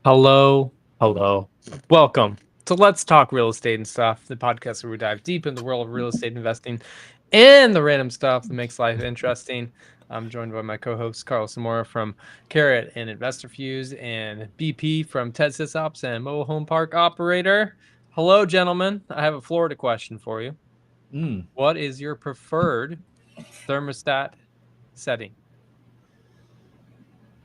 Hello, hello. Welcome to Let's Talk Real Estate and Stuff, the podcast where we dive deep in the world of real estate investing and the random stuff that makes life interesting. I'm joined by my co-host Carlos Zamora from Carrot and Investor Fuse and BP from Ted Sysops and Mobile Home Park Operator. Hello, gentlemen. I have a Florida question for you. What is your preferred thermostat setting?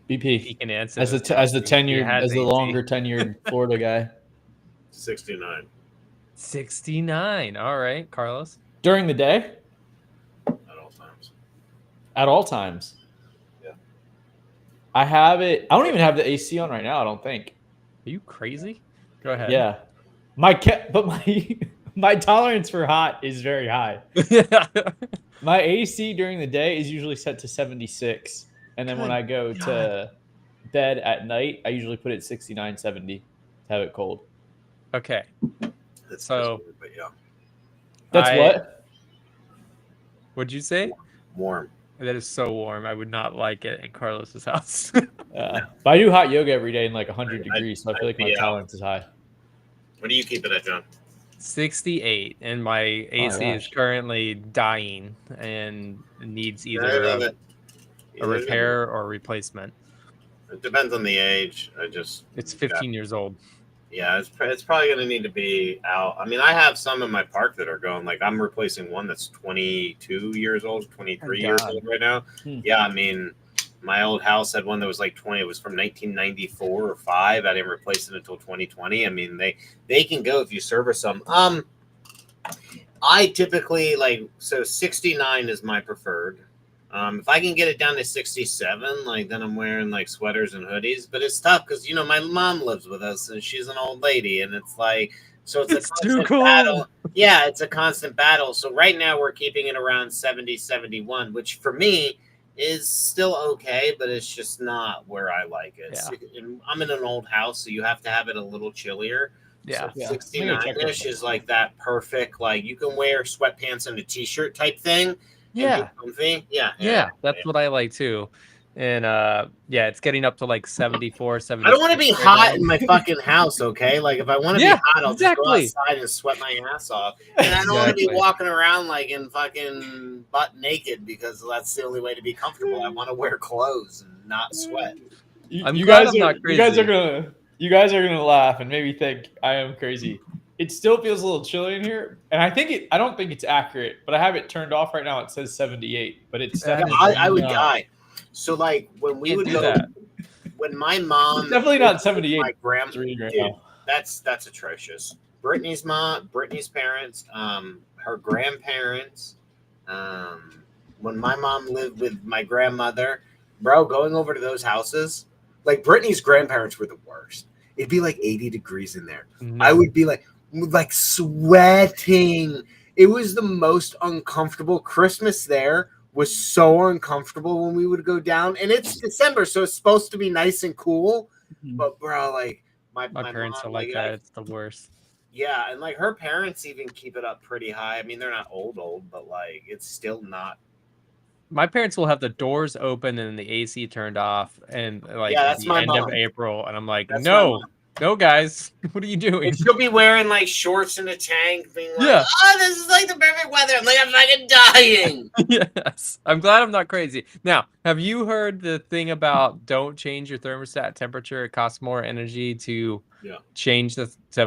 He BP can answer as this. as the He tenured has as the AC. longer tenured Florida guy 69 69. All right, Carlos. during the day at all times. at all times. Yeah. I have it. I don't even have the AC on right now. I don't think. Are you crazy? Go ahead. Yeah, my my tolerance for hot is very high. My AC during the day is usually set to 76, and then when Good I go God. to bed at night, I usually put it 69, 70 to have it cold. Okay. That's So- weird, but yeah, That's what. What'd you say? warm. That is so warm. I would not like it in Carlos's house. But I do hot yoga every day in like 100 I- degrees, so I feel like my yeah. tolerance is high. What do you keep it at, John? 68, and my AC is gosh. currently dying and needs I either love a, it. a repair or replacement. It depends on the age. It's 15 years old. Yeah, it's probably going to need to be out. I mean, I have some in my park that are going. Like, I'm replacing one that's 22 years old, 23 years God. old right now. Yeah, I mean, my old house had one that was like 20. It was from 1994 or 5. I didn't replace it until 2020. I mean, they can go if you service them. I typically so 69 is my preferred. If I can get it down to 67, like then I'm wearing like sweaters and hoodies. But it's tough because my mom lives with us and she's an old lady, and it's like so it's It's a too constant cold. battle. Yeah, it's a constant battle. So right now we're keeping it around 70, 71, which for me is still okay, but it's just not where I like it. And I'm in an old house, so you have to have it a little chillier. Yeah. So 69-ish is like that perfect, like you can wear sweatpants and a t-shirt type thing. Yeah. Comfy. Yeah, that's what I like too. And yeah, it's getting up to like 74, 76. I don't want to be right hot now. in my fucking house, okay? Like if I want to Yeah, be hot, I'll just go exactly. outside and sweat my ass off. And I don't want to be Exactly. walking around like in fucking butt naked because that's the only way to be comfortable. I want to wear clothes and not sweat. I'm You glad guys I'm are not you guys crazy. are gonna laugh and maybe think I am crazy. It still feels a little chilly in here, and I don't think it's accurate, but I have it turned off right now. It says 78, but it's That definitely is I would not. die. So like when we Can't would do go, that. when my mom, It's definitely not 78. my grandma, It's reading right dude, now. that's atrocious. Brittany's parents, her grandparents, when my mom lived with my grandmother, bro, going over to those houses, like Brittany's grandparents were the worst. It'd be like 80 degrees in there. No. I would be like sweating. It was the most uncomfortable. Christmas there was so uncomfortable when we would go down, and it's December, so it's supposed to be nice and cool. But bro, like my parents mom, are like that. It's the worst. yeah, and like her parents even keep it up pretty high. I mean, they're not old, but like it's still not. My parents will have the doors open and the AC turned off, and like Yeah, that's the my end of mom. April, and I'm like, That's my no, mom. no, guys, what are you doing? And she'll be wearing like shorts and a tank, being like, Yeah. "Oh, this is like the perfect weather." I'm like, I'm fucking dying. Yes, I'm glad I'm not crazy. Now, have you heard the thing about don't change your thermostat temperature? It costs more energy to Yeah. change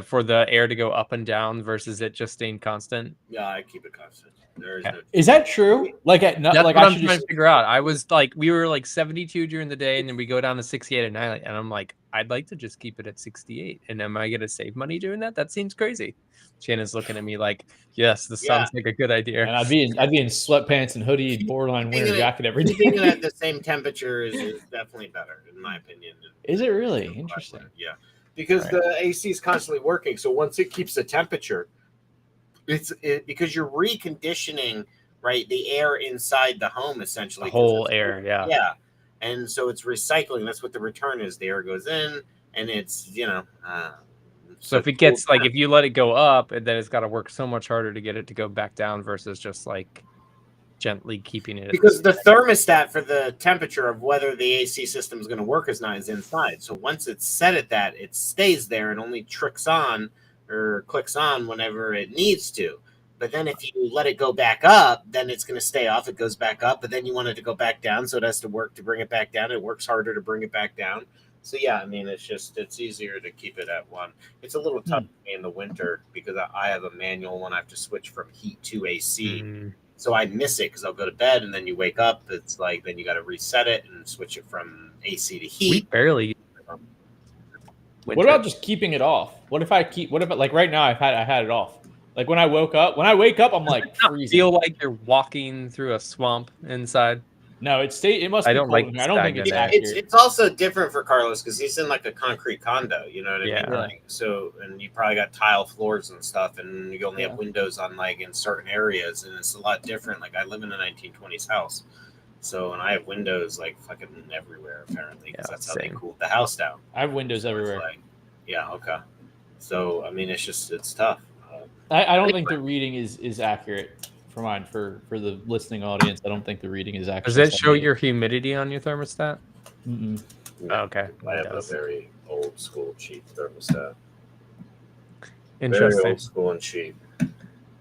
for the air to go up and down versus it just staying constant. Yeah, I keep it constant. There is Yeah. no. Is that true? Like at night? That's Like what I I'm should trying just. to figure out. I was like, we were like 72 during the day, and then we go down to 68 at night, and I'm like, I'd like to just keep it at 68. And am I gonna save money doing that? That seems crazy. Shannon's looking at me like, yes, this sounds like a good idea. And I'd be in sweatpants and hoodie, and borderline winter jacket every Keeping it day. at the same temperature is definitely better, in my opinion. Is it really interesting? Yeah, because Right. the AC is constantly working. So once it keeps the temperature, because you're reconditioning, right, the air inside the home essentially. The whole air, yeah. Yeah, and so it's recycling. That's what the return is. The air goes in, and it's So if it gets like, if you let it go up, and then it's got to work so much harder to get it to go back down versus just like gently keeping it. Because the thermostat for the temperature of whether the AC system is going to work is inside. So once it's set at that, it stays there and only clicks on whenever it needs to. But then if you let it go back up, then it's going to stay off. It goes back up, but then you want it to go back down, so it has to work to bring it back down. It works harder to bring it back down. So yeah, I mean, it's easier to keep it at one. It's a little tough in the winter because I have a manual when I have to switch from heat to AC. So I miss it because I'll go to bed and then you wake up. It's like then you got to reset it and switch it from AC to heat. We barely. What about just keeping it off? What if like right now I had it off? Like when I wake up, I'm like freezing. Feel like you're walking through a swamp inside. No, it must be I don't cold like in here. I don't think it's stagnant accurate. It's also different for Carlos because he's in like a concrete condo. You know what I Yeah. mean? Like, so and you probably got tile floors and stuff, and you only have windows on like in certain areas, and it's a lot different. Like I live in a 1920s house, so and I have windows like fucking everywhere apparently because that's how they cooled the house down. I have windows everywhere. Like, yeah, okay. So I mean, it's tough. I don't think the reading is accurate for mine. For the listening audience, I don't think the reading is accurate. Does it show your humidity on your thermostat? Mm-mm. Okay. I have a very old school cheap thermostat. Interesting. Very old school and cheap.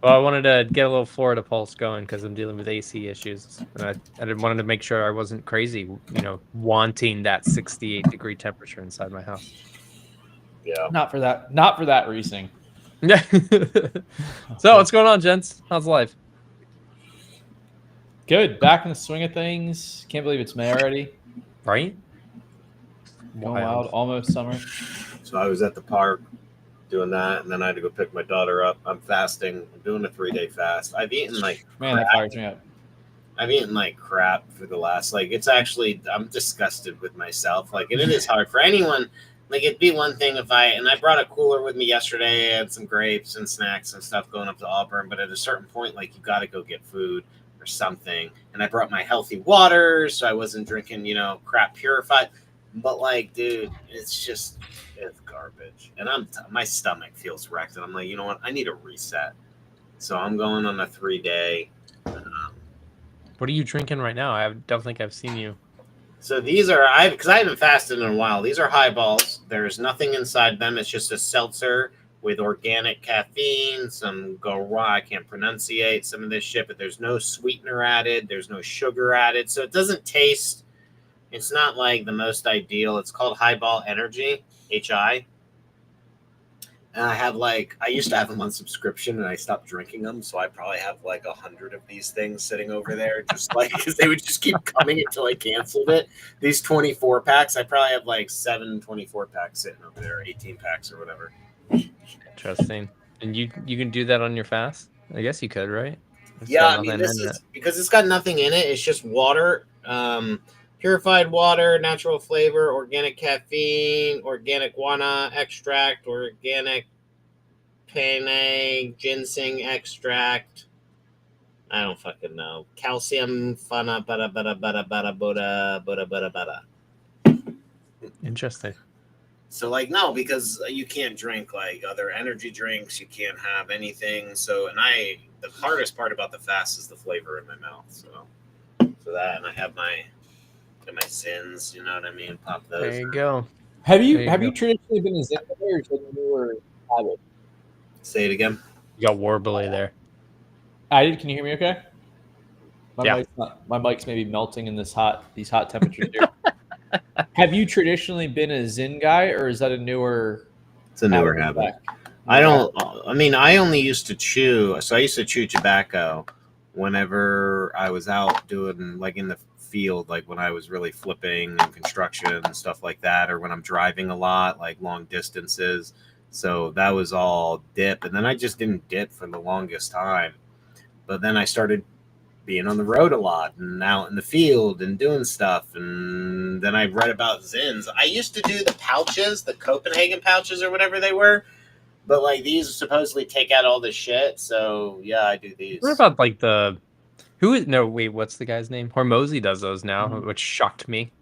Well, I wanted to get a little Florida pulse going because I'm dealing with AC issues, and I wanted to make sure I wasn't crazy, wanting that 68-degree temperature inside my house. Yeah. Not for that reasoning. Yeah. So what's going on, gents? How's life? Good. Back in the swing of things. Can't believe it's May already. Right? Going wild. Almost summer. So I was at the park doing that, and then I had to go pick my daughter up. I'm fasting. I'm doing a 3-day fast. I've eaten like man, that fires me up. I've eaten like crap for the last it's actually I'm disgusted with myself. Like, and it is hard for anyone. Like, it'd be one thing if I brought a cooler with me yesterday. I had some grapes and snacks and stuff going up to Auburn, but at a certain point, like, you got to go get food or something. And I brought my healthy water, so I wasn't drinking, crap purified. But like, dude, it's garbage. And my stomach feels wrecked. And I'm like, you know what? I need a reset. So I'm going on a 3-day. What are you drinking right now? I don't think I've seen you. So these are because I haven't fasted in a while. These are highballs. There's nothing inside them. It's just a seltzer with organic caffeine, some I can't pronunciate some of this shit, but there's no sweetener added. There's no sugar added. So it doesn't taste, it's not like the most ideal. It's called Highball Energy, HI. And I used to have them on subscription and I stopped drinking them. So I probably have like 100 of these things sitting over there, just like, because they would just keep coming until I canceled it. These 24 packs, I probably have like 7 24 packs sitting over there, 18 packs or whatever. Interesting. And you can do that on your fast? I guess you could, right? Yeah, I mean, this is because it's got nothing in it. It's just water, purified water, natural flavor, organic caffeine, organic guana extract, organic penne, ginseng extract. I don't fucking know. Calcium, fana, bada, bada, bada, bada, bada, bada, bada, bada. Interesting. So, like, no, because you can't drink, like, other energy drinks. You can't have anything. So, the hardest part about the fast is the flavor in my mouth. So that, and I have my sins, you know what I mean? Pop those. There you go. Have you traditionally been a Zen guy, or is it a newer habit? Say it again. You got Warbly there. I did. Can you hear me okay? Yeah. My mic's maybe melting in these hot temperatures here. Have you traditionally been a Zen guy, or is that a newer? It's a newer habit. I only used to chew. So I used to chew tobacco whenever I was out doing, like, in the field, like when I was really flipping and construction and stuff like that, or when I'm driving a lot, like long distances. So that was all dip. And then I just didn't dip for the longest time. But then I started being on the road a lot and out in the field and doing stuff. And then I read about Zins. I used to do the pouches, the Copenhagen pouches or whatever they were. But like these supposedly take out all the shit. So yeah, I do these. What about like what's the guy's name? Hormozy does those now, which shocked me.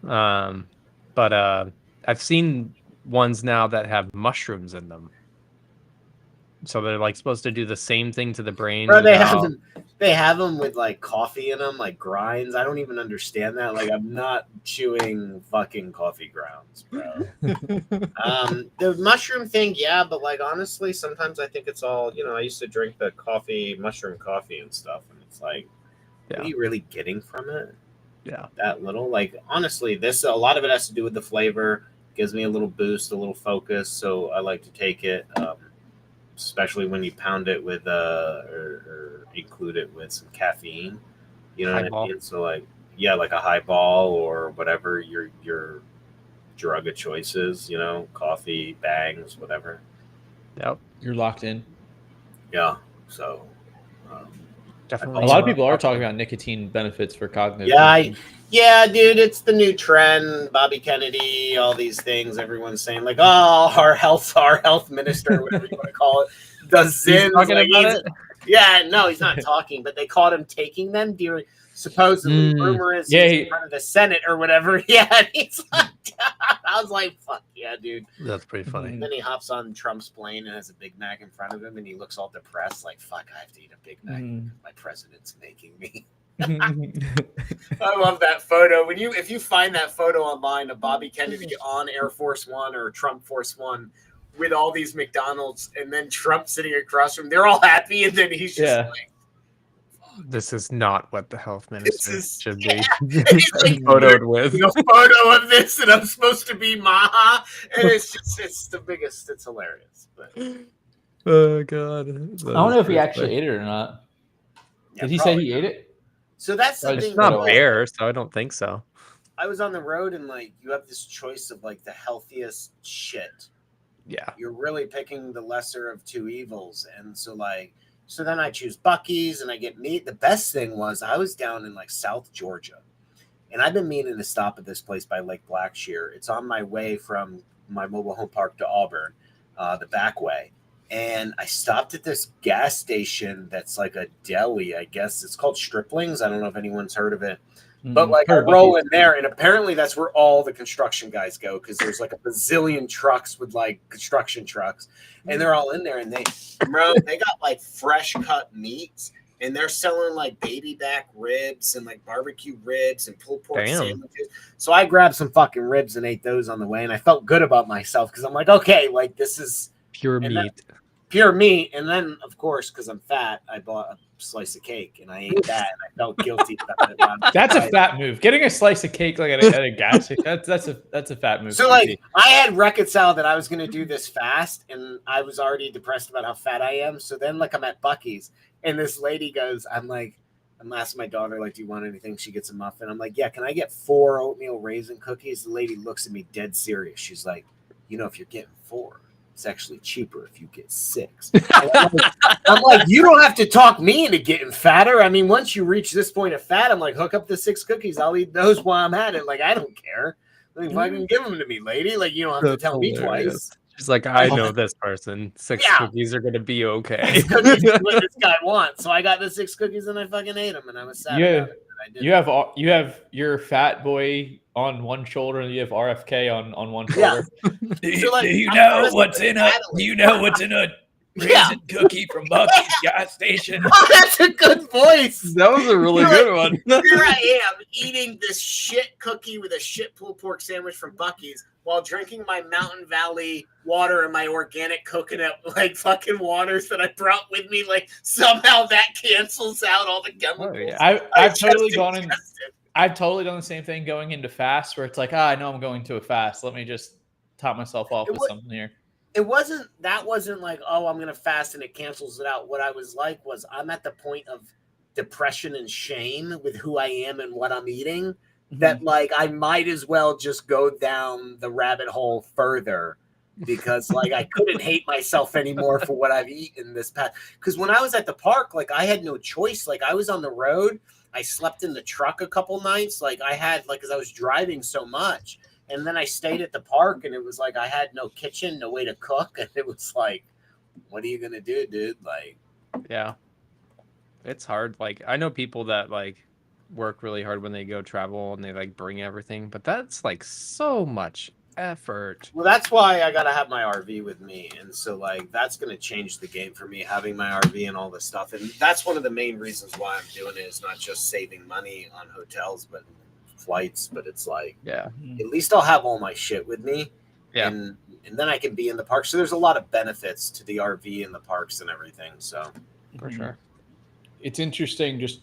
But I've seen ones now that have mushrooms in them. So they're like supposed to do the same thing to the brain. Bro, they have them with like coffee in them, like grinds. I don't even understand that. Like, I'm not chewing fucking coffee grounds, bro. The mushroom thing, yeah, but like honestly, sometimes I think it's all, I used to drink the mushroom coffee and stuff, and it's like, what are you really getting from it? Yeah. That little, like, honestly, a lot of it has to do with the flavor. Gives me a little boost, a little focus, so I like to take it, especially when you pound it with or include it with some caffeine. You know what I mean? So like, yeah, like a highball or whatever your drug of choices, coffee, bangs, whatever. Yep. You're locked in. Yeah. So definitely. A lot of people are talking about nicotine benefits for cognitive. Yeah, dude, it's the new trend. Bobby Kennedy, all these things. Everyone's saying like, oh, our health minister, whatever you want to call it, does Zins. Yeah, no, he's not talking, but they caught him taking them during. Supposedly, rumor is he's in front of the Senate or whatever. Yeah, he's like, I was like, fuck yeah, dude. That's pretty funny. And then he hops on Trump's plane and has a Big Mac in front of him, and he looks all depressed, like, fuck, I have to eat a Big Mac. My president's making me. I love that photo. If you find that photo online of Bobby Kennedy on Air Force One or Trump Force One with all these McDonald's and then Trump sitting across from him, they're all happy, and then he's just like, this is not what the health minister should be like, photoed with. A photo of this, and I'm supposed to be Maha, and it's the biggest. It's hilarious. But. Oh god! I don't know if he actually ate it or not. Did he say he ate it? So that's the thing. It's not bear, so I don't think so. I was on the road, and like you have this choice of like the healthiest shit. Yeah, you're really picking the lesser of two evils, and so then I choose Buc-ee's and I get meat. The best thing was I was down in like South Georgia, and I've been meaning to stop at this place by Lake Blackshear. It's on my way from my mobile home park to Auburn, the back way. And I stopped at this gas station that's like a deli, I guess. It's called Stripling's. I don't know if anyone's heard of it. But like I roll in there, and apparently that's where all the construction guys go, because there's like a bazillion trucks with like construction trucks, and they're all in there, and they got like fresh cut meats, and they're selling like baby back ribs and like barbecue ribs and pulled pork sandwiches. So I grabbed some fucking ribs and ate those on the way, and I felt good about myself because I'm like, okay, like this is pure meat. Pure meat, and then of course, because I'm fat, I bought a slice of cake and I ate that, and I felt guilty about it. That's a fat move. Getting a slice of cake like at a gas station, that's a fat move. So like I had reconciled that I was going to do this fast, and I was already depressed about how fat I am. So then like I'm at Buc-ee's, and this lady goes, I'm asking my daughter, like, do you want anything? She gets a muffin. I'm like, yeah, can I get 4 oatmeal raisin cookies? The lady looks at me dead serious. She's like, if you're getting 4, it's actually cheaper if you get 6. I'm like, you don't have to talk me into getting fatter. I mean, once you reach this point of fat, I'm like, hook up the 6 cookies. I'll eat those while I'm at it. Like, I don't care. Like, fucking give them to me, lady. Like, you don't have to tell me twice. She's like, I know this person. 6 cookies are gonna be okay. 6 cookies is what this guy wants. So I got the 6 cookies and I fucking ate them, and I was sad about it. You have your fat boy on one shoulder, and you have RFK on one shoulder. Yeah. Do you know what's in a raisin cookie from Buc-ee's gas station? Oh, that's a good voice. That was a really good one. Here I am eating this shit cookie with a shit pulled pork sandwich from Buc-ee's while drinking my Mountain Valley water and my organic coconut like fucking waters that I brought with me. Like somehow that cancels out all the chemicals. Oh, yeah. I've totally done the same thing going into fast, where it's like, I know I'm going to a fast. Let me just top myself off with something here. That wasn't like, oh, I'm going to fast and it cancels it out. What I was like was I'm at the point of depression and shame with who I am and what I'm eating, that like I might as well just go down the rabbit hole further, because like I couldn't hate myself anymore for what I've eaten this past. Because when I was at the park, like I had no choice. Like I was on the road. I slept in the truck a couple nights. Like I had, like, because I was driving so much. And then I stayed at the park, and it was like I had no kitchen, no way to cook. And it was like, what are you going to do, dude? Like, yeah, it's hard. Like, I know people that like work really hard when they go travel and they like bring everything, but that's like so much effort. Well, that's why I gotta have my RV with me, and so like that's gonna change the game for me having my RV and all this stuff. And that's one of the main reasons why I'm doing it. Is not just saving money on hotels, but flights. But it's like Yeah. at least I'll have all my shit with me, Yeah. and then I can be in the park. So there's a lot of benefits to the RV and the parks and everything. So For sure. It's interesting just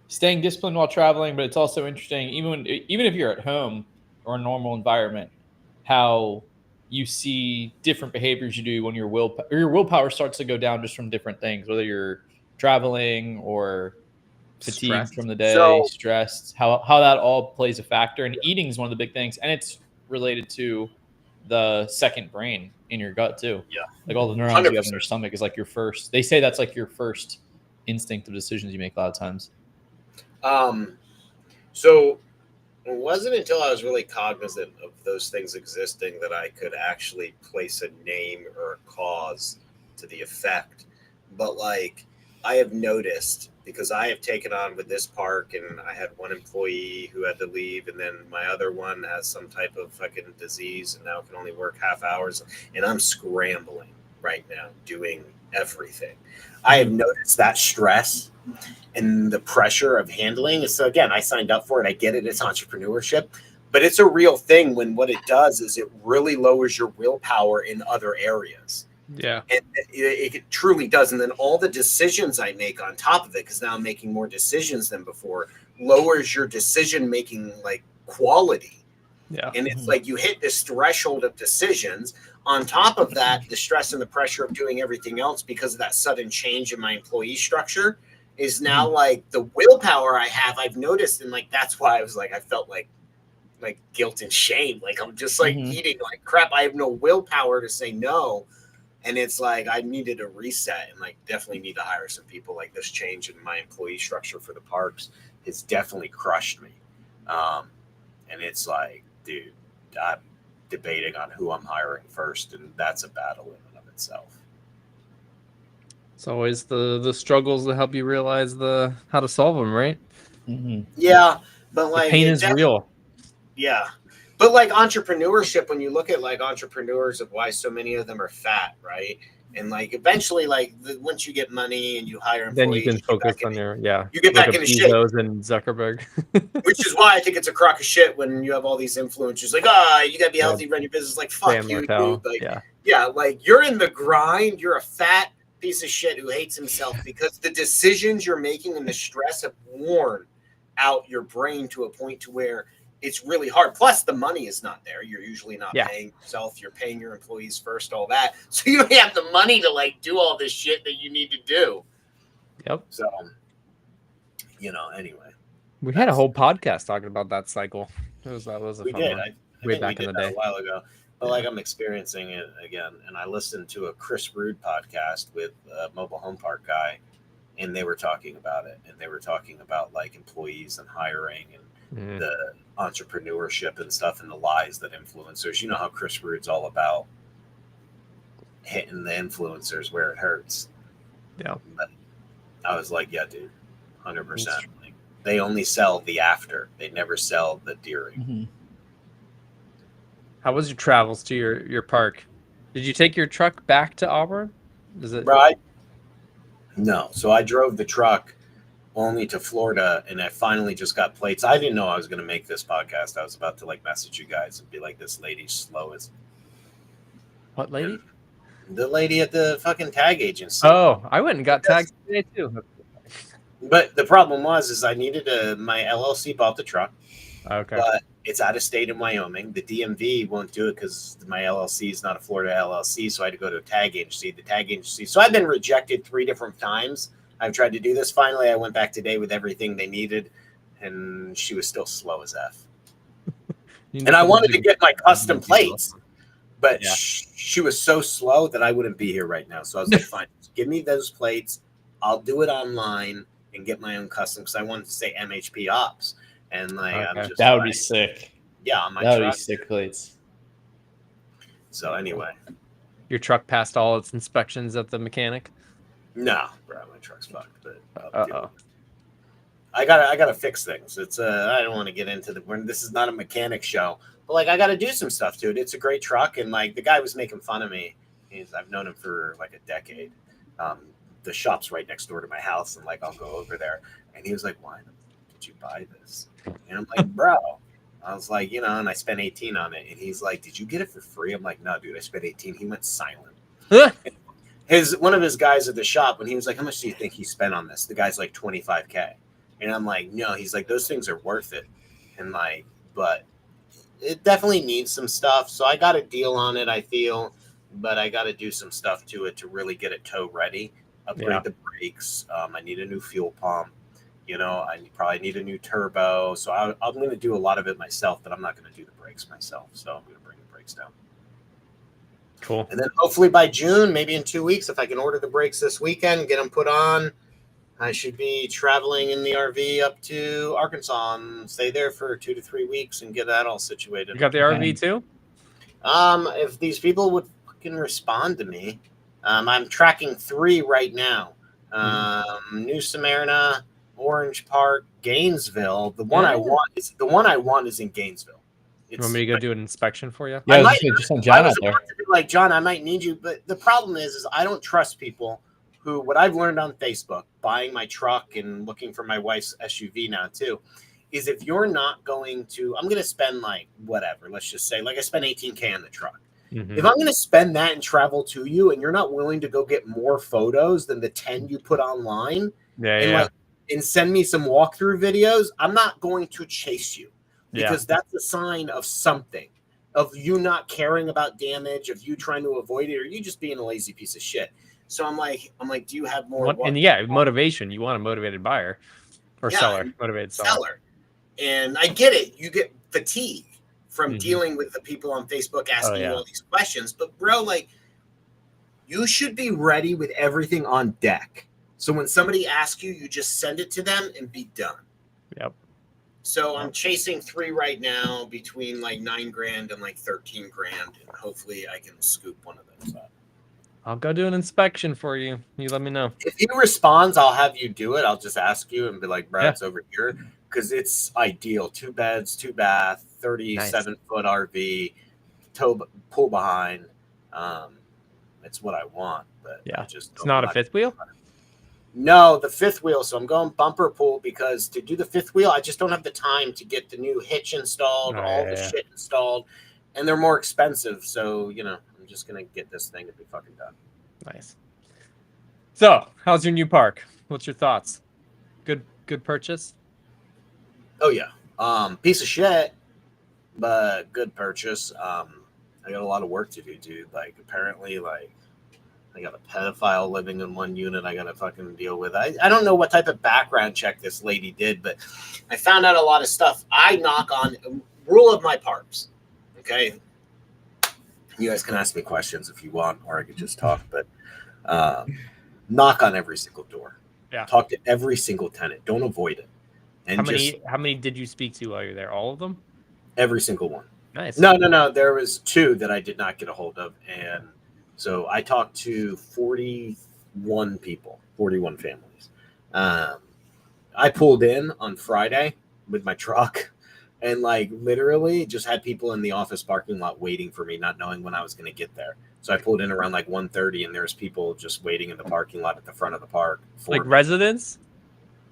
staying disciplined while traveling, but it's also interesting even if you're at home or a normal environment, how you see different behaviors you do when your willpower starts to go down just from different things, whether you're traveling or fatigued Stressed. from the day, So- stressed, how that all plays a factor. And eating is one of the big things, and it's related to the second brain in your gut too. Yeah. Like all the neurons you have in 100%. your stomach is like your first. They say that's like your first instinct of decisions you make a lot of times. So it wasn't until I was really cognizant of those things existing that I could actually place a name or a cause to the effect. But like I have noticed, because I have taken on with this park, and I had one employee who had to leave, and then my other one has some type of fucking disease and now can only work half hours, and I'm scrambling right now doing everything. I have noticed that stress and the pressure of handling. So again, I signed up for it. I get it. It's entrepreneurship, but it's a real thing when what it does is it really lowers your willpower in other areas. Yeah. And it truly does. And then all the decisions I make on top of it, because now I'm making more decisions than before, lowers your decision-making like quality. Yeah. And it's like you hit this threshold of decisions. On top of that, the stress and the pressure of doing everything else because of that sudden change in my employee structure is now like the willpower I have. I've noticed, and like that's why I was like I felt like guilt and shame. Like I'm just like eating like crap. I have no willpower to say no. And it's like I needed a reset, and like definitely need to hire some people. Like this change in my employee structure for the parks has definitely crushed me. And it's like, dude, I'm debating on who I'm hiring first, and that's a battle in and of itself. It's always the struggles that help you realize how to solve them, right? Yeah, but like The pain it is real. Yeah. But like entrepreneurship, when you look at like entrepreneurs of why so many of them are fat, right? And like eventually, like once you get money and you hire employees, Then you can get focus back on in- your you get look back at into shape. Bezos and Zuckerberg. Which is why I think it's a crock of shit when you have all these influencers like, you gotta be healthy, run your business. Like, fuck Sam you, Martell. dude. Like, Yeah. yeah, like you're in the grind. You're a fat piece of shit who hates himself because the decisions you're making and the stress have worn out your brain to a point to where it's really hard. Plus, the money is not there. You're usually not paying yourself. You're paying your employees first, all that. So you don't have the money to like do all this shit that you need to do. Yep. So, anyway. We had a whole podcast talking about that cycle. That was a We fun did. one. I Way think back we in did the that day. a while ago. But like I'm experiencing it again, and I listened to a Chris Rude podcast with a mobile home park guy, and they were talking about it, and they were talking about like employees and hiring and the entrepreneurship and stuff and the lies that influencers. You know how Chris Rude's all about hitting the influencers where it hurts. Yeah. But I was like, yeah, dude, 100%. Like, they only sell the after. They never sell the during. How was your travels to your park? Did you take your truck back to Auburn? Is it Right? No. So I drove the truck only to Florida, and I finally just got plates. I didn't know I was going to make this podcast. I was about to like message you guys and be like, this lady's slow as. What lady? The lady at the fucking tag agency. Oh, I went and got tagged today too. But the problem was I needed my LLC bought the truck. Okay. But it's out of state in Wyoming. The DMV won't do it because my LLC is not a Florida LLC. So I had to go to a tag agency. The tag agency. So I've been rejected 3 different times. I've tried to do this. Finally, I went back today with everything they needed, and she was still slow as F. And I wanted to get my custom plates, but she was so slow that I wouldn't be here right now. So I was like, fine, give me those plates. I'll do it online and get my own custom because I wanted to say MHP Ops. And like, I'm just that would be sick. Yeah, on my that truck. would be sick plates. So anyway, your truck passed all its inspections at the mechanic. No, bro, my truck's fucked. But I gotta fix things. It's I don't want to get into this is not a mechanic show, but like I gotta do some stuff to it. It's a great truck, and like the guy was making fun of me. I've known him for like a decade. The shop's right next door to my house, and like I'll go over there, and he was like, "Why did you buy this?" And I'm like, "Bro." I was like, and I spent 18 on it, and he's like, "Did you get it for free?" I'm like, "No, dude, I spent 18." He went silent. One of his guys at the shop, when he was like, "How much do you think he spent on this?" The guy's like, $25K. And I'm like, no, he's like, those things are worth it. And like, but it definitely needs some stuff. So I got a deal on it, I feel, but I got to do some stuff to it to really get it tow ready, upgrade the brakes. I need a new fuel pump. I probably need a new turbo. So I'm going to do a lot of it myself, but I'm not going to do the brakes myself. So I'm going to bring the brakes down. Cool. And then hopefully by June, maybe in 2 weeks, if I can order the brakes this weekend, get them put on, I should be traveling in the RV up to Arkansas and stay there for 2 to 3 weeks and get that all situated. You got the RV too? If these people would fucking respond to me, I'm tracking 3 right now. New Smyrna, Orange Park, Gainesville. The one I want is in Gainesville. You want me to go do an inspection for you? Yeah, just send John out there. Like, John, I might need you, but the problem is I don't trust people who, what I've learned on Facebook, buying my truck and looking for my wife's SUV now too, is if you're not going to, I'm going to spend like whatever, let's just say, like I spent $18K on the truck. Mm-hmm. If I'm going to spend that and travel to you and you're not willing to go get more photos than the 10 you put online and send me some walkthrough videos, I'm not going to chase you because that's a sign of something, of you not caring about damage, of you trying to avoid it, or you just being a lazy piece of shit. So I'm like, do you have more? Motivation. You want a motivated buyer or seller, motivated seller. And I get it. You get fatigue from dealing with the people on Facebook asking you all these questions. But bro, like, you should be ready with everything on deck. So when somebody asks you, you just send it to them and be done. Yep. So I'm chasing 3 right now between like $9,000 and like $13,000, and hopefully I can scoop one of those up. I'll go do an inspection for you. You let me know. If he responds, I'll have you do it. I'll just ask you and be like, Brad, it's over here. Because it's ideal. 2 beds, 2 bath, 37-foot RV, pull behind. It's what I want. But it's not a 5th wheel? No, the 5th wheel. So I'm going bumper pull because to do the 5th wheel, I just don't have the time to get the new hitch installed, all the shit installed. And they're more expensive. So, I'm just going to get this thing and be fucking done. Nice. So, how's your new park? What's your thoughts? Good purchase? Oh, yeah. Piece of shit, but good purchase. I got a lot of work to do, dude. Like, apparently, like, I got a pedophile living in one unit I got to fucking deal with. I don't know what type of background check this lady did, but I found out a lot of stuff. I knock on rule of my parks. Okay. You guys can ask me questions if you want, or I could just talk, but knock on every single door. Yeah. Talk to every single tenant. Don't avoid it. And how many did you speak to while you're there? All of them? Every single one. Nice. No. There was 2 that I did not get a hold of. And so I talked to 41 people, 41 families. I pulled in on Friday with my truck. And like literally just had people in the office parking lot waiting for me, not knowing when I was going to get there. So I pulled in around like 1:30 and there's people just waiting in the parking lot at the front of the park. Like residents?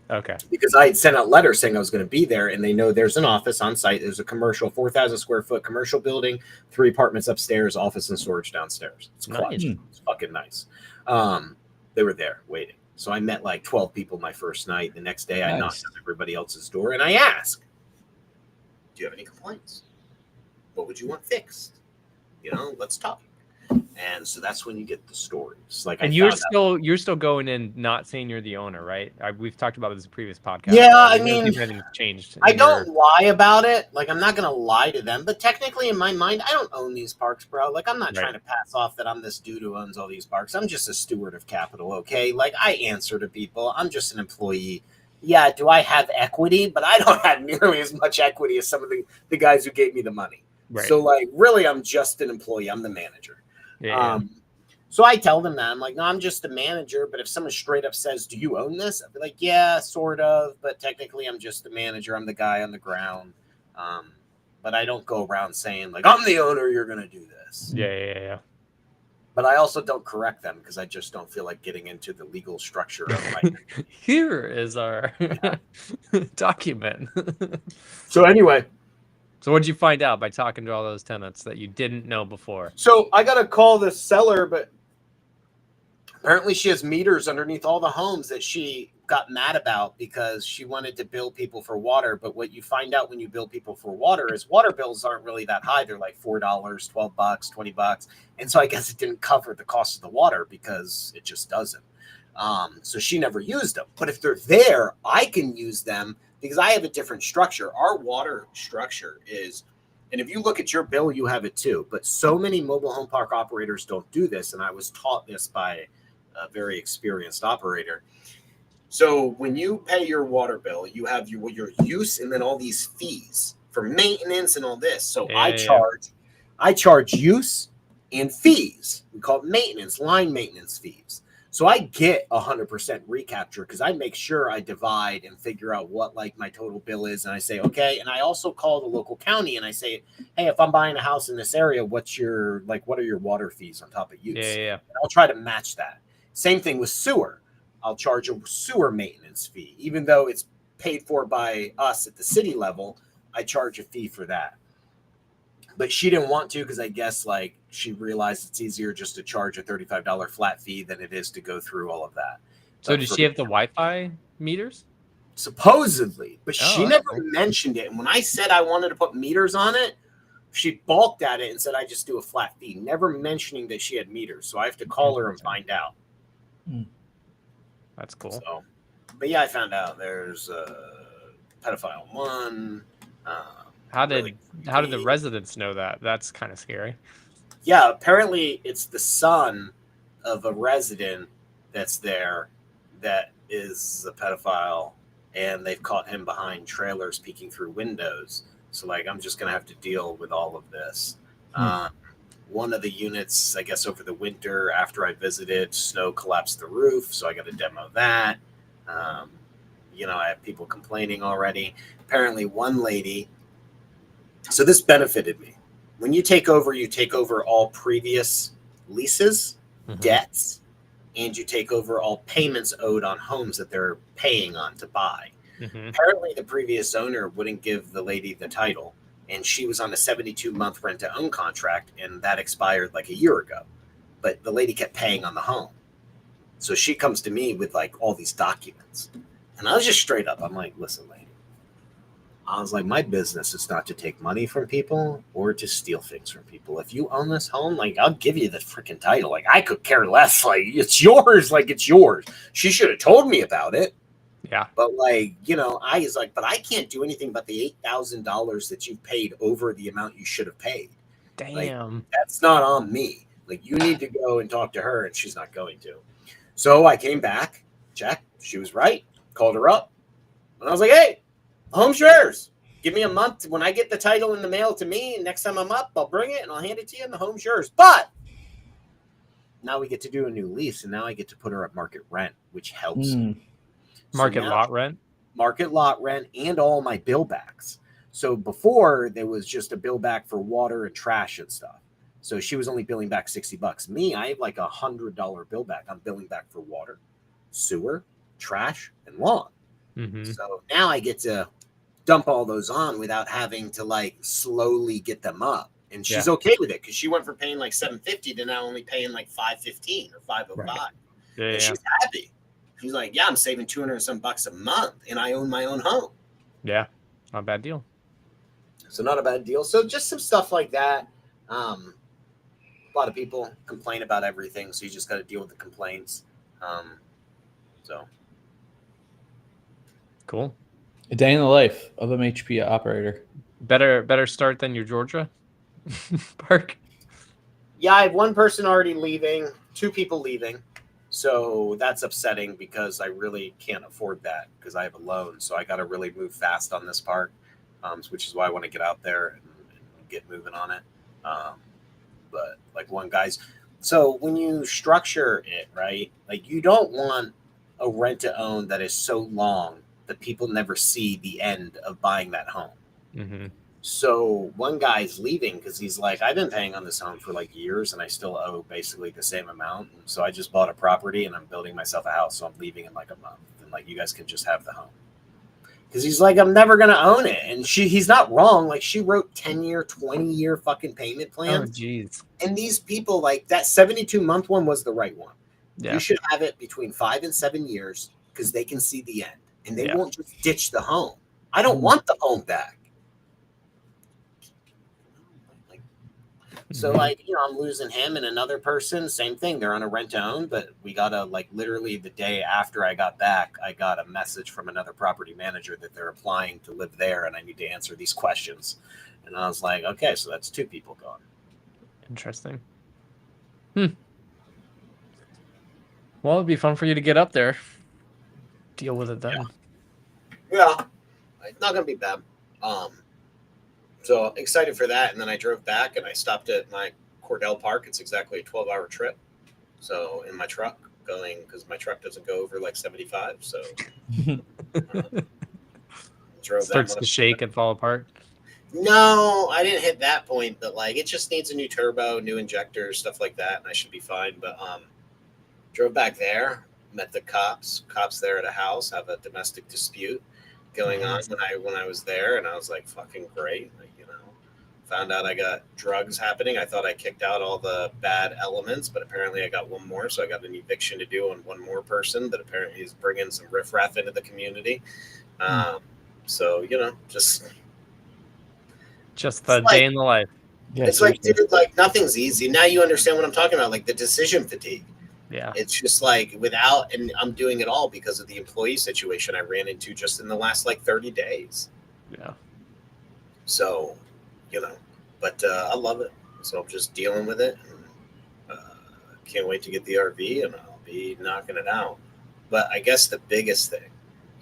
Okay. Because I had sent out letters saying I was going to be there, and they know there's an office on site. There's a commercial 4,000 square foot commercial building, 3 apartments upstairs, office and storage downstairs. It's clutch. Nice. It's fucking nice. They were there waiting. So I met like 12 people my first night. The next day I knocked on everybody else's door and I asked, do you have any complaints? What would you want fixed? Let's talk. And so that's when you get the stories. Like, and you're still going in, not saying you're the owner, right? We've talked about this in a previous podcast. Yeah, I mean, nothing's changed. I don't lie about it. Like, I'm not gonna lie to them, but technically, in my mind, I don't own these parks, bro. Like, I'm not trying to pass off that I'm this dude who owns all these parks. I'm just a steward of capital. Okay, like I answer to people. I'm just an employee. Yeah, do I have equity? But I don't have nearly as much equity as some of the guys who gave me the money. Right. So, like, really, I'm just an employee. I'm the manager. Yeah. So I tell them that. I'm like, no, I'm just a manager. But if someone straight up says, do you own this? I'd be like, yeah, sort of. But technically, I'm just the manager. I'm the guy on the ground. But I don't go around saying, like, I'm the owner. You're going to do this. Yeah. But I also don't correct them because I just don't feel like getting into the legal structure of my. Here is our document. So anyway. So what did you find out by talking to all those tenants that you didn't know before? So I got to call the seller, but apparently she has meters underneath all the homes that she got mad about because she wanted to bill people for water. But what you find out when you bill people for water is water bills aren't really that high. They're like $4, $12, $20. And so I guess it didn't cover the cost of the water because it just doesn't. So she never used them. But if they're there, I can use them because I have a different structure. Our water structure is, and if you look at your bill, you have it too. But so many mobile home park operators don't do this. And I was taught this by a very experienced operator. So when you pay your water bill, you have your use and then all these fees for maintenance and all this. So I charge use and fees. We call it maintenance, line maintenance fees. So I get 100% recapture because I make sure I divide and figure out what like my total bill is. And I say, okay. And I also call the local county and I say, hey, if I'm buying a house in this area, what are your water fees on top of use? Yeah. And I'll try to match that. Same thing with sewer. I'll charge a sewer maintenance fee. Even though it's paid for by us at the city level, I charge a fee for that. But she didn't want to because I guess like she realized it's easier just to charge a $35 flat fee than it is to go through all of that. So did she have the Wi-Fi meters? Supposedly, but she never cool. mentioned it. And when I said I wanted to put meters on it, she balked at it and said I just do a flat fee, never mentioning that she had meters. So I have to call her and find out. That's cool. So, but yeah, I found out there's pedophile one. How did the residents know that? That's kind of scary. Yeah, apparently it's the son of a resident that's there that is a pedophile, and they've caught him behind trailers peeking through windows. So like, I'm just gonna have to deal with all of this. One of the units, I guess, over the winter after I visited, snow collapsed the roof, so I got to demo that. I have people complaining already. Apparently, one lady. So this benefited me. When you take over all previous leases, debts, and you take over all payments owed on homes that they're paying on to buy. Apparently, the previous owner wouldn't give the lady the title. And she was on a 72-month rent-to-own contract, and that expired like a year ago. But the lady kept paying on the home. So she comes to me with like all these documents. And I was just straight up. I'm like, listen, lady. I was like, my business is not to take money from people or to steal things from people. If you own this home, like, I'll give you the freaking title. Like, I could care less. Like, it's yours. Like, it's yours. She should have told me about it. Yeah. But like, I was like, but I can't do anything about the $8,000 that you've paid over the amount you should have paid. Damn. Like, that's not on me. Like, you need to go and talk to her, and she's not going to. So I came back, checked. She was right. Called her up. And I was like, hey, home's yours. Give me a month. When I get the title in the mail to me, and next time I'm up, I'll bring it and I'll hand it to you, and the home's yours. But now we get to do a new lease, and now I get to put her at market rent, which helps. Market lot rent? Market lot rent and all my bill backs. So before, there was just a bill back for water and trash and stuff. So she was only billing back $60. Me, I have like $100 bill back. I'm billing back for water, sewer, trash, and lawn. So now I get to dump all those on without having to like slowly get them up. And she's okay with it because she went from paying like $750 to now only paying like $515 or $505. Right. And she's happy. She's like, yeah, I'm saving $200 and some bucks a month, and I own my own home. Yeah, not a bad deal. So not a bad deal. So just some stuff like that. A lot of people complain about everything, so you just got to deal with the complaints. So cool. A day in the life of an MHP operator. Better start than your Georgia park. Yeah, I have one person already leaving, 2 people leaving. So that's upsetting because I really can't afford that because I have a loan. So I got to really move fast on this park, which is why I want to get out there and get moving on it. But like one guy's, So when you structure it, right, like you don't want a rent to own that is so long that people never see the end of buying that home. Mm-hmm. So one guy's leaving because he's like, I've been paying on this home for like years and I still owe basically the same amount. And so I just bought a property and I'm building myself a house. So I'm leaving in like a month. And like, you guys can just have the home. Because he's like, I'm never going to own it. And he's not wrong. Like she wrote 10-year, 20-year fucking payment Oh, plans. jeez. And these people, like that 72-month one was the right one. Yeah. You should have it between 5 and 7 years because they can see the end. And they Yeah. won't just ditch the home. I don't want the home back. So, Mhm. like, you know, I'm losing him and another person. Same thing. They're on a rent to own, but we got a, like, literally the day after I got back, I got a message from another property manager that they're applying to live there and I need to answer these questions. And I was like, okay, so that's 2 people gone. Interesting. Well, it'd be fun for you to get up there. Deal with it then. Yeah, it's not going to be bad. So excited for that. And then I drove back and I stopped at my Cordell Park. It's exactly a 12-hour trip. So in my truck going, because my truck doesn't go over like 75. So drove Starts that to shake and fall apart. No, I didn't hit that point, but like it just needs a new turbo, new injectors, stuff like that, and I should be fine. But drove back there, met the cops there at a house, have a domestic dispute going on when I was there, and I was like, fucking great. Like, you know, found out I got drugs happening. I thought I kicked out all the bad elements, but apparently I got one more, so I got an eviction to do on one more person that apparently is bringing some riffraff into the community. So, you know, just the like, day in the life. Yeah, it's like, dude, like nothing's easy. Now you understand what I'm talking about, like the decision fatigue. Yeah. It's just like without, and I'm doing it all because of the employee situation I ran into just in the last like 30 days. Yeah. So, you know, but I love it. So I'm just dealing with it. And, can't wait to get the RV and I'll be knocking it out. But I guess the biggest thing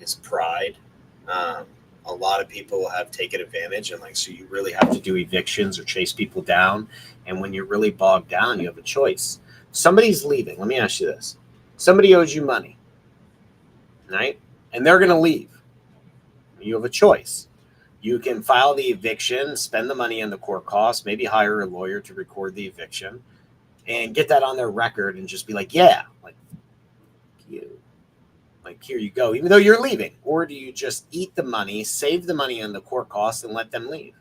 is pride. A lot of people have taken advantage and like, so you really have to do evictions or chase people down. And when you're really bogged down, you have a choice. Somebody's leaving. Let me ask you this. Somebody owes you money, right? And they're going to leave. You have a choice. You can file the eviction, spend the money on the court costs, maybe hire a lawyer to record the eviction and get that on their record and just be like, yeah, like you. Like, here you go, even though you're leaving. Or do you just eat the money, save the money on the court costs, and let them leave?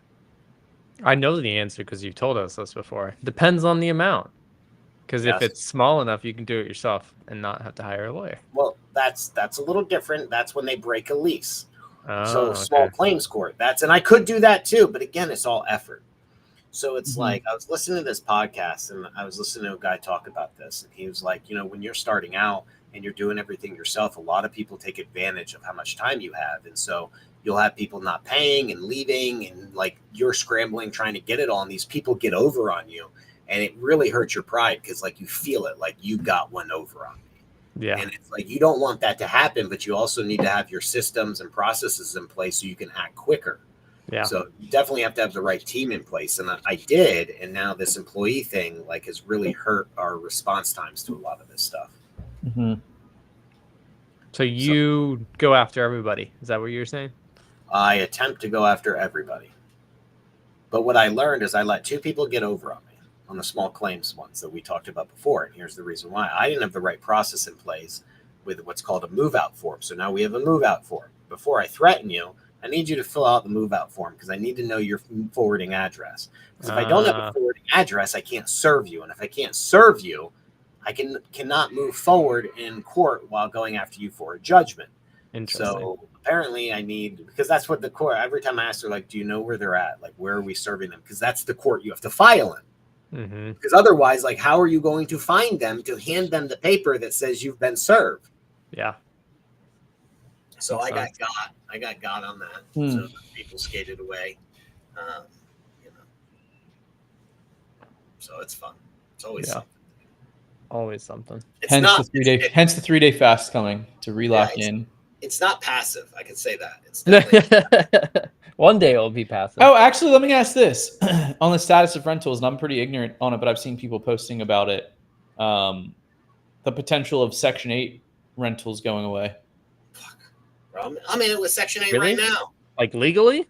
I know the answer because you've told us this before. Depends on the amount. Because if it's small enough, you can do it yourself and not have to hire a lawyer. Well, that's a little different. That's when they break a lease. Oh, Small claims court. And I could do that too, but again, it's all effort. So it's like I was listening to this podcast and I was listening to a guy talk about this, and he was like, you know, when you're starting out and you're doing everything yourself, a lot of people take advantage of how much time you have. And so you'll have people not paying and leaving, and like you're scrambling trying to get it all, and these people get over on you. And it really hurts your pride because like you feel it, like you got one over on me. Yeah. And it's like you don't want that to happen, but you also need to have your systems and processes in place so you can act quicker. Yeah. So you definitely have to have the right team in place. And I did. And now this employee thing like has really hurt our response times to a lot of this stuff. So you go after everybody. Is that what you're saying? I attempt to go after everybody. But what I learned is I let 2 people get over on me on the small claims ones that we talked about before. And here's the reason why. I didn't have the right process in place with what's called a move out form. So now we have a move out form. Before I threaten you, I need you to fill out the move out form because I need to know your forwarding address. Because if I don't have a forwarding address, I can't serve you. And if I can't serve you, I cannot move forward in court while going after you for a judgment. Interesting. So apparently I need, because that's what the court, every time I ask her, like, do you know where they're at? Like, where are we serving them? Because that's the court you have to file in. Because otherwise, like, how are you going to find them to hand them the paper that says you've been served? Yeah. So I got got on that. So people skated away. You know. So it's fun. It's always something. Always something. It's hence not the 3-day fast coming to relock in. It's not passive. I can say that. It's definitely One day it'll be passive. Oh, actually, let me ask this on the status of rentals, and I'm pretty ignorant on it, but I've seen people posting about it. the potential of Section 8 rentals going away. Bro, I'm in it with Section 8 Really? right now. Like legally?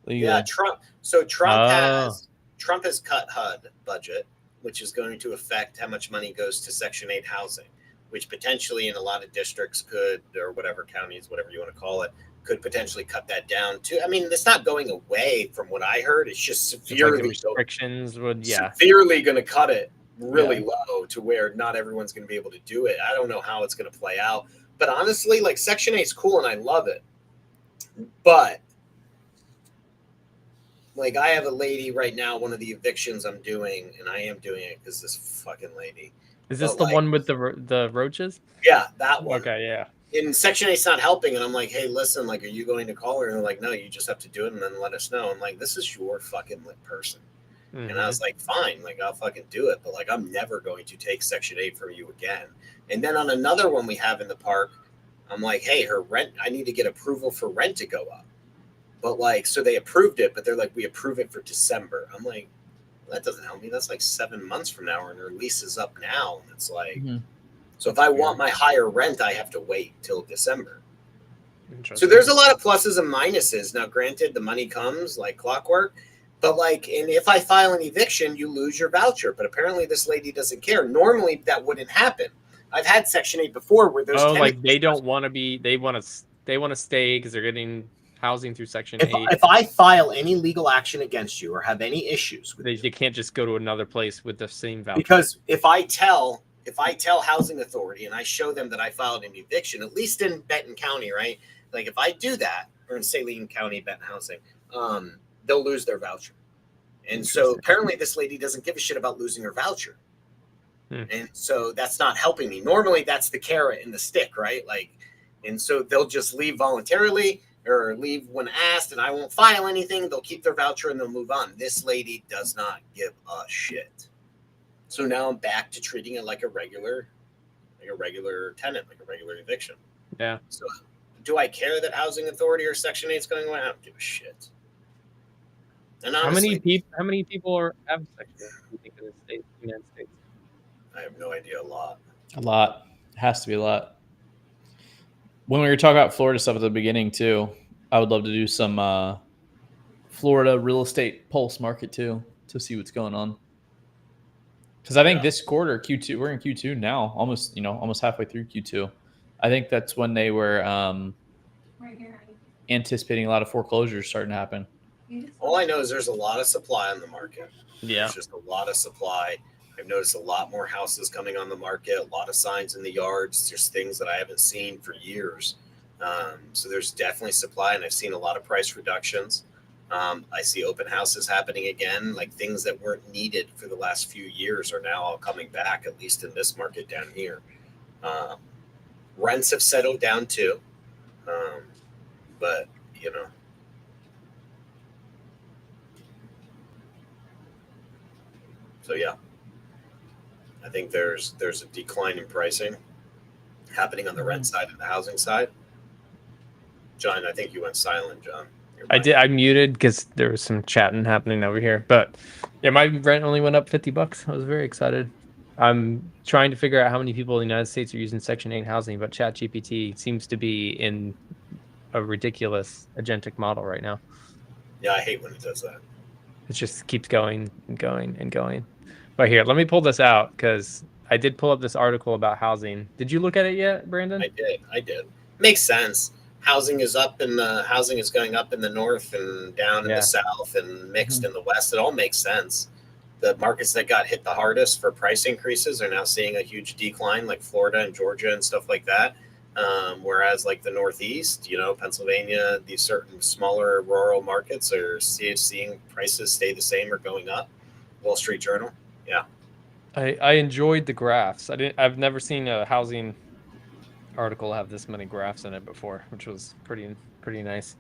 Yeah, Trump. So Trump Oh. has cut HUD budget, which is going to affect how much money goes to Section 8 housing, which potentially in a lot of districts could, or whatever counties, whatever you want to call it, could potentially cut that down too. I mean, it's not going away from what I heard. It's just Just like severely the restrictions would, severely going to cut it really low to where not everyone's going to be able to do it. I don't know how it's going to play out, but honestly, like Section 8 is cool and I love it, but like I have a lady right now, one of the evictions I'm doing, and I am doing it because this fucking lady. Is this But, the like, one with the roaches? Yeah, that one. Okay, yeah. And Section 8's not helping, and I'm like, hey, listen, like, are you going to call her? And they're like, no, you just have to do it and then let us know. I'm like, this is your fucking lit person. Mhm. And I was like, fine, like, I'll fucking do it. But, like, I'm never going to take Section 8 from you again. And then on another one we have in the park, I'm like, hey, her rent, I need to get approval for rent to go up. But, like, so they approved it, but they're like, we approve it for December. I'm like, that doesn't help me. That's like 7 months from now, and her lease is up now. And it's like, so if I want my higher rent, I have to wait till December. So Interesting. there's a lot of pluses and minuses. Now, granted, the money comes like clockwork, but like, and if I file an eviction, you lose your voucher. But apparently, this lady doesn't care. Normally, that wouldn't happen. I've had Section 8 before where there's like they don't want to be. They want to stay because they're getting housing through Section 8. If I file any legal action against you or have any issues with They can't just go to another place with the same voucher. because if I tell housing authority and I show them that I filed an eviction, at least in Benton County, right? Like if I do that, or in Saline County, Benton Housing, they'll lose their voucher. And so apparently this lady doesn't give a shit about losing her voucher. And so that's not helping me. Normally that's the carrot and the stick, right? Like, and so they'll just leave voluntarily or leave when asked, and I won't file anything. They'll keep their voucher and they'll move on. This lady does not give a shit. So now I'm back to treating it like a regular tenant, like a regular eviction. Yeah. So do I care that housing authority or Section 8 is going away? I don't give a shit. And honestly, how many people have Section 8? Do you think in the United States? I have no idea. A lot. A lot. It has to be a lot. When we were talking about Florida stuff at the beginning too, I would love to do some Florida real estate pulse market too to see what's going on. Because I think this quarter, Q2, we're in Q2 now, almost halfway through Q2. I think that's when they were anticipating a lot of foreclosures starting to happen. All I know is there's a lot of supply on the market. Yeah. There's just a lot of supply. I've noticed a lot more houses coming on the market, a lot of signs in the yards. There's things that I haven't seen for years. So there's definitely supply, and I've seen a lot of price reductions. I see open houses happening again, like things that weren't needed for the last few years are now all coming back, at least in this market down here. Rents have settled down too. But, you know. So, yeah. I think there's a decline in pricing happening on the rent side and the housing side. John, I think you went silent, John. I did. I muted because there was some chatting happening over here. But yeah, my rent only went up $50. I was very excited. I'm trying to figure out how many people in the United States are using Section 8 housing, but ChatGPT seems to be in a ridiculous agentic model right now. Yeah, I hate when it does that. It just keeps going and going and going. But here, let me pull this out because I did pull up this article about housing. Did you look at it yet, Brandon? I did. Makes sense. Housing is going up in the north and down in the south and mixed in the west. It all makes sense. The markets that got hit the hardest for price increases are now seeing a huge decline, like Florida and Georgia and stuff like that. Whereas like the Northeast, Pennsylvania, these certain smaller rural markets are seeing prices stay the same or going up. Wall Street Journal. Yeah. I enjoyed the graphs. I've never seen a housing article have this many graphs in it before, which was pretty nice.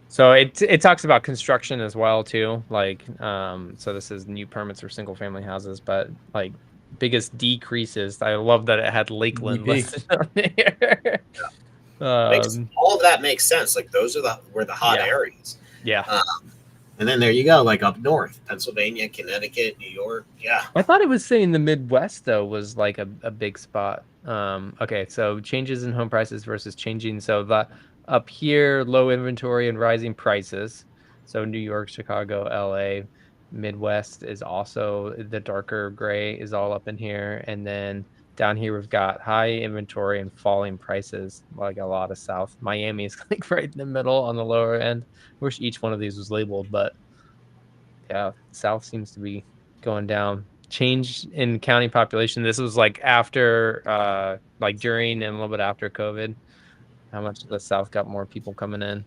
So it talks about construction as well too. Like so this is new permits for single family houses, but like biggest decreases. I love that it had Lakeland listed on there. All of that makes sense. Like those are were the hot areas. Yeah. And then there you go, like up north, Pennsylvania, Connecticut, New York. Yeah. I thought it was saying the Midwest though was like a big spot. Okay, so changes in home prices versus changing. So the up here, low inventory and rising prices. So New York, Chicago, LA, Midwest is also the darker gray is all up in here, and then down here we've got high inventory and falling prices, like a lot of South. Miami is like right in the middle on the lower end. Wish each one of these was labeled, but yeah, South seems to be going down. Change in county population. This was like after, like during and a little bit after COVID. How much the South got more people coming in?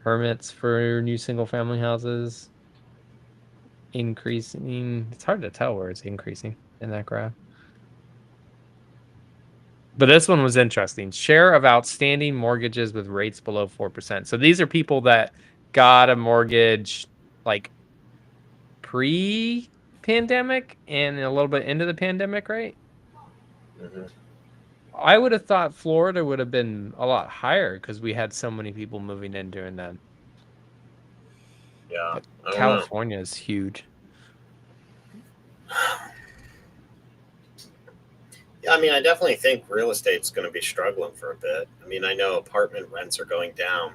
Permits for new single family houses increasing. It's hard to tell where it's increasing in that graph. But this one was interesting. Share of outstanding mortgages with rates below 4%. So these are people that got a mortgage like pre-pandemic and a little bit into the pandemic, right? Mhm. I would have thought Florida would have been a lot higher because we had so many people moving in during that. Yeah. But I don't know. California is huge. Yeah, I mean, I definitely think real estate's going to be struggling for a bit. I mean, I know apartment rents are going down.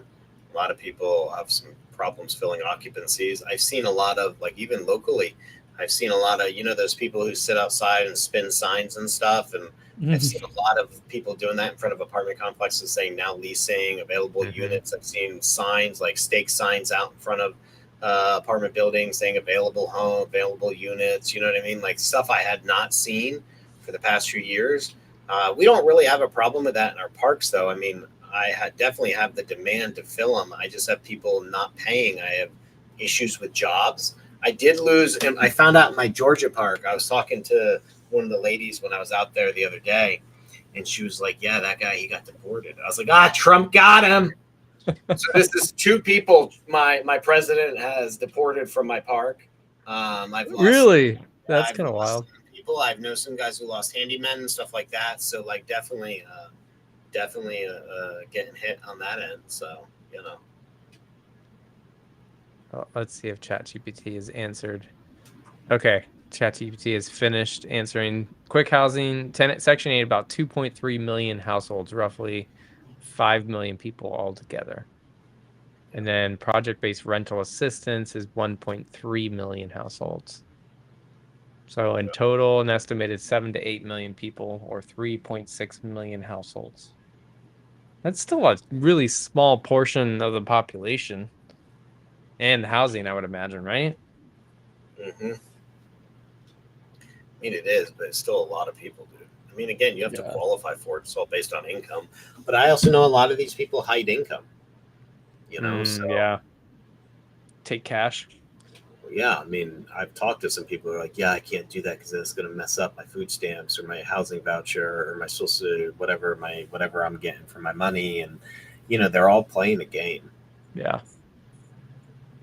A lot of people have some problems filling occupancies. I've seen a lot of, like, even locally, I've seen a lot of, those people who sit outside and spin signs and stuff. And I've seen a lot of people doing that in front of apartment complexes saying now leasing available units. I've seen signs like stake signs out in front of apartment buildings saying available home, available units. You know what I mean? Like stuff I had not seen for the past few years. We don't really have a problem with that in our parks, though. I mean, definitely have the demand to fill them. I just have people not paying. I have issues with jobs. I did lose, and I found out in my Georgia park, I was talking to one of the ladies when I was out there the other day, and she was like, yeah, that guy, he got deported. I was like, Trump got him. So this is 2 people my president has deported from my park. I've lost, Really? That's I've kind of lost wild. people. I've known some guys who lost handymen and stuff like that. So like definitely getting hit on that end. So, Well, let's see if ChatGPT is answered. Okay, ChatGPT is finished answering. Quick housing, tenant Section 8, about 2.3 million households, roughly 5 million people altogether. And then project-based rental assistance is 1.3 million households. So in total, an estimated 7 to 8 million people, or 3.6 million households. That's still a really small portion of the population and housing, I would imagine, right? I mean, it is, but it's still a lot of people, dude. I mean, again, you have to qualify for it. It's all based on income. But I also know a lot of these people hide income. So yeah. Take cash. yeah, I mean, I've talked to some people who are like, yeah, I can't do that because it's going to mess up my food stamps or my housing voucher or my social whatever I'm getting for my money, and they're all playing a game. Yeah.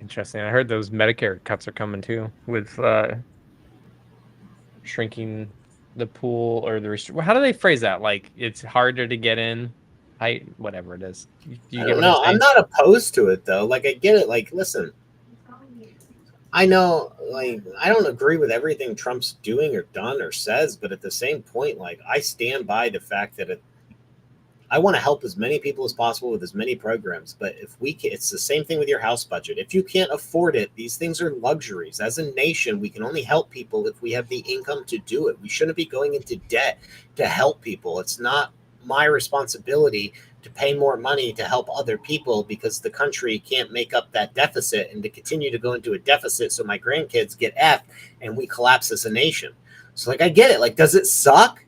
Interesting. I heard those Medicare cuts are coming too, with shrinking the pool or the how do they phrase that? Like it's harder to get in, whatever it is. I don't know. I'm not opposed to it though. Like I get it. Like listen, I know. Like I don't agree with everything Trump's doing or done or says, but at the same point, like I stand by the fact that I want to help as many people as possible with as many programs. But if we can, it's the same thing with your house budget. If you can't afford it, these things are luxuries. As a nation, we can only help people if we have the income to do it. We shouldn't be going into debt to help people. It's not my responsibility to pay more money to help other people because the country can't make up that deficit and to continue to go into a deficit so my grandkids get F and we collapse as a nation. So like, I get it. Like, does it suck?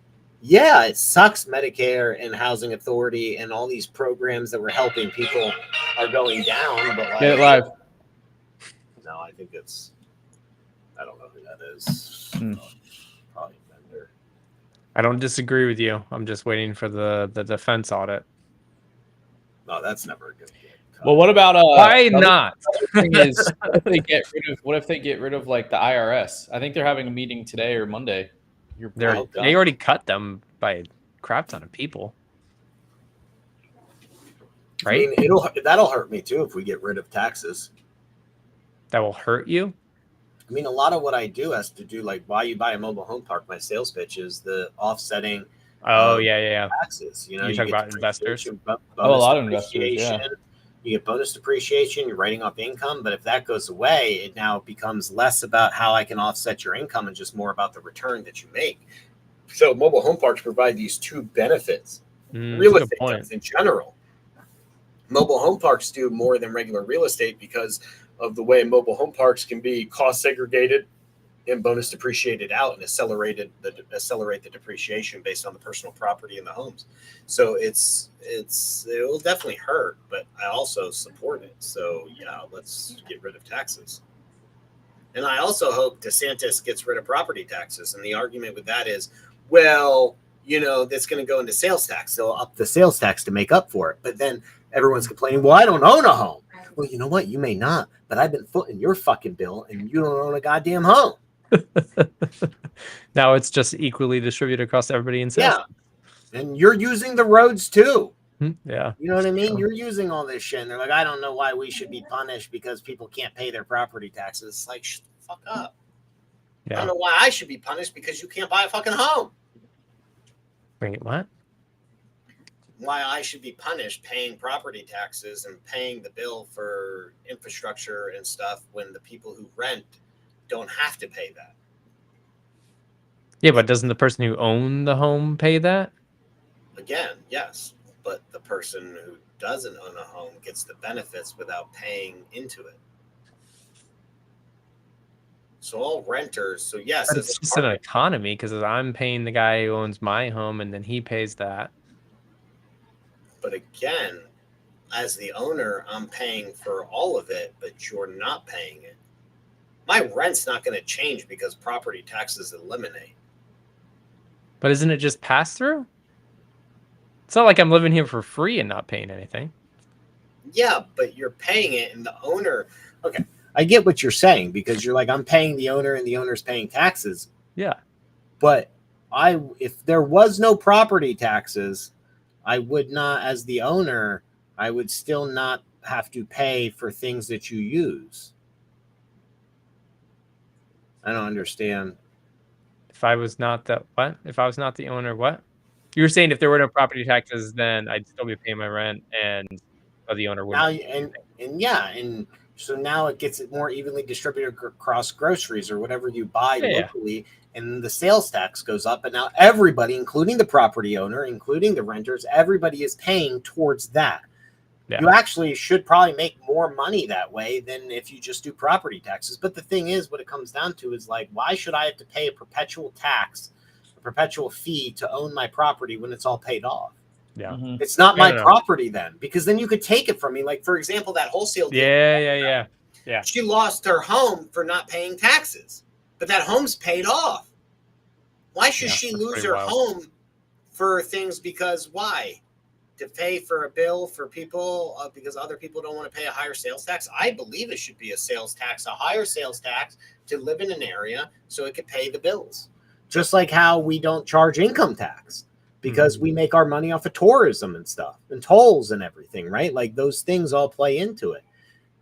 Yeah, it sucks. Medicare and Housing Authority and all these programs that were helping people are going down. But like, Get it live. No, I think it's. I don't know who that is. Probably a vendor. I don't disagree with you. I'm just waiting for the defense audit. No, that's never a good thing. Well, what about why not? Thing is, what if they get rid of like the IRS? I think they're having a meeting today or Monday. They already cut them by a crap ton of people, right? I mean, that'll hurt me too if we get rid of taxes. that will hurt you? I mean, a lot of what I do has to do like why you buy a mobile home park. My sales pitch is the offsetting Oh, of yeah. taxes. You know, You you talk get about investors? depreciation, Oh, a bonus lot of investors, depreciation. yeah. You get bonus depreciation. You're writing off income, but if that goes away, it now becomes less about how I can offset your income and just more about the return that you make. So, mobile home parks provide these two benefits. That's Real a good estate point. does in general. Mobile home parks do more than regular real estate because of the way mobile home parks can be cost segregated and bonus depreciated out and accelerate the depreciation based on the personal property in the homes. So it will definitely hurt, but I also support it. So yeah, let's get rid of taxes. And I also hope DeSantis gets rid of property taxes. And the argument with that is, well, you know, that's going to go into sales tax. They'll up the sales tax to make up for it. But then everyone's complaining, well, I don't own a home. Well, you know what? You may not, but I've been footing your fucking bill and you don't own a goddamn home. Now it's just equally distributed across everybody in sales. Yeah. And you're using the roads too. Yeah. You know what I mean? True. You're using all this shit. And they're like, I don't know why we should be punished because people can't pay their property taxes. It's like, shut the fuck up. I don't Yeah. know why I should be punished because you can't buy a fucking home. Wait, what? Why I should be punished paying property taxes and paying the bill for infrastructure and stuff when the people who rent don't have to pay that. Yeah, but doesn't the person who owned the home pay that? Again, yes, but the person who doesn't own a home gets the benefits without paying into it. So all renters, so yes, But as it's a just an apartment- economy because I'm paying the guy who owns my home and then he pays that. but again, as the owner, I'm paying for all of it, but you're not paying it. My rent's not going to change because property taxes eliminate. But isn't it just pass through? It's not like I'm living here for free and not paying anything. Yeah, but you're paying it, and the owner. Okay, I get what you're saying because you're like, I'm paying the owner, and the owner's paying taxes. Yeah. But if there was no property taxes, I would not, as the owner, I would still not have to pay for things that you use. I don't understand. If I was not the what? If I was not the owner, what? You were saying if there were no property taxes, then I'd still be paying my rent and the owner Now wouldn't. and so now it gets it more evenly distributed across groceries or whatever you buy Yeah. locally, and the sales tax goes up, and now everybody, including the property owner, including the renters, everybody is paying towards that. Yeah. You actually should probably make more money that way than if you just do property taxes. But the thing is, what it comes down to is like, why should I have to pay a perpetual tax, a perpetual fee to own my property when it's all paid off? Yeah. Mhm. It's not No, my no, no. property then, because then you could take it from me. Like, for example, that wholesale deal. Yeah. She lost her home for not paying taxes, but that home's paid off. Why should Yeah, she that's lose pretty her wild. home for things? Because why? To pay for a bill for people because other people don't want to pay a higher sales tax? I believe it should be a sales tax, a higher sales tax to live in an area so it could pay the bills. Just like how we don't charge income tax because we make our money off of tourism and stuff and tolls and everything, right? Like those things all play into it.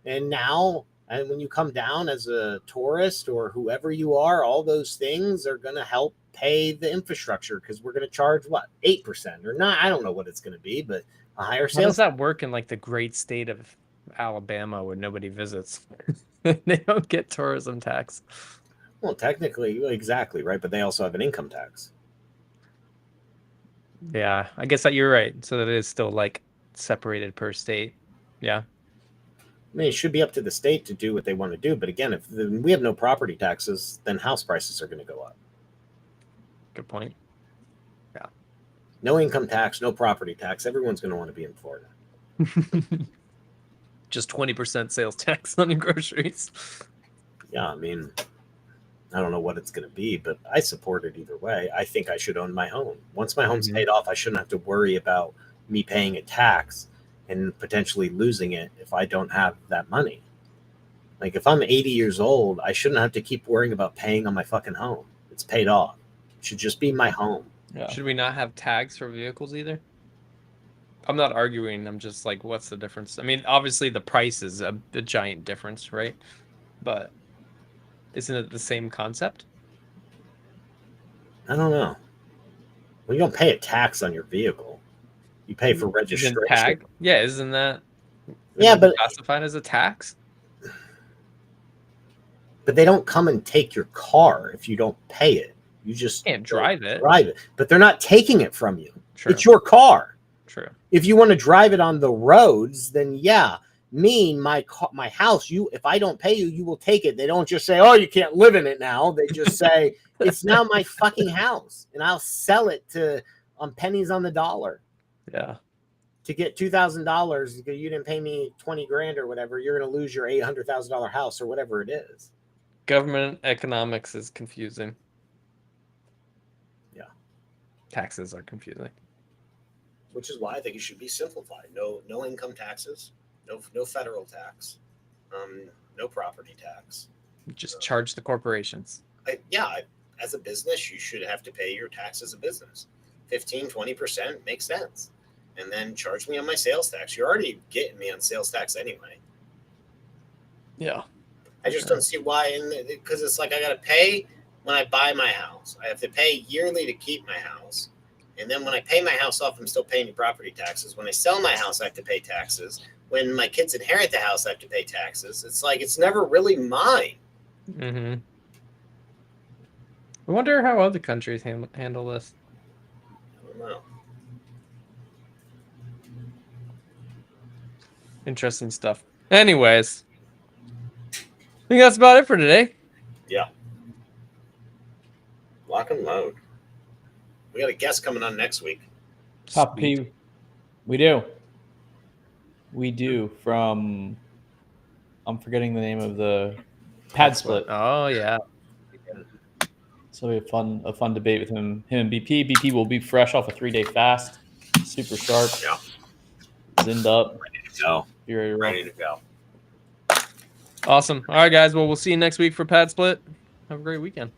And now, and when you come down as a tourist or whoever you are, all those things are going to help pay the infrastructure because we're going to charge what, 8% or not? I don't know what it's going to be, but a higher How does sales. that work in like the great state of Alabama where nobody visits? They don't get tourism tax. Well, technically, exactly, right? But they also have an income tax. Yeah, I guess that you're right. So that it is still like separated per state. Yeah. I mean, it should be up to the state to do what they want to do. But again, if we have no property taxes, then house prices are going to go up. Good point. No income tax, no property tax. Everyone's going to want to be in Florida. Just 20% sales tax on groceries. Yeah, I mean, I don't know what it's going to be, but I support it either way. I think I should own my home. Once my home's Mhm. paid off, I shouldn't have to worry about me paying a tax and potentially losing it if I don't have that money. Like if I'm 80 years old, I shouldn't have to keep worrying about paying on my fucking home. It's paid off. It should just be my home. Yeah. Should we not have tags for vehicles either? I'm not arguing. I'm just like, what's the difference? I mean, obviously the price is a giant difference, right? but isn't it the same concept? I don't know. Well, you don't pay a tax on your vehicle. You pay for Isn't registration. tag? Yeah, isn't that? Yeah, isn't it but- classified as a tax. But they don't come and take your car if you don't pay it. You just Can't drive it. drive it. But they're not taking it from you. True. It's your car. True. If you want to drive it on the roads, then yeah, my house, if I don't pay you, you will take it. They don't just say, oh, you can't live in it now. They just say, it's now my fucking house, and I'll sell it on pennies on the dollar Yeah. to get $2,000 because you didn't pay me 20 grand or whatever. You're going to lose your $800,000 house or whatever it is. Government economics is confusing. Yeah. Taxes are confusing. Which is why I think it should be simplified. No income taxes, no federal tax, no property tax. Just charge the corporations. As a business, you should have to pay your tax as a business. 15-20% makes sense. And then charge me on my sales tax. You're already getting me on sales tax anyway. Yeah. I just don't see why, because it's like I got to pay when I buy my house. I have to pay yearly to keep my house. And then when I pay my house off, I'm still paying property taxes. When I sell my house, I have to pay taxes. When my kids inherit the house, I have to pay taxes. It's like it's never really mine. Mm-hmm. I wonder how other countries handle this. I don't know. Interesting stuff. Anyways, I think that's about it for today. Yeah. Lock and load. We got a guest coming on next week. Top Sweet. P. We do. We do from. I'm forgetting the name of the pad split. Oh yeah. So we have a fun debate with him and BP. BP will be fresh off a 3-day fast, super sharp. Yeah. Zinned up. Ready to go. Be ready to roll. Ready to go. Awesome. All right, guys. Well, we'll see you next week for Pad Split. Have a great weekend.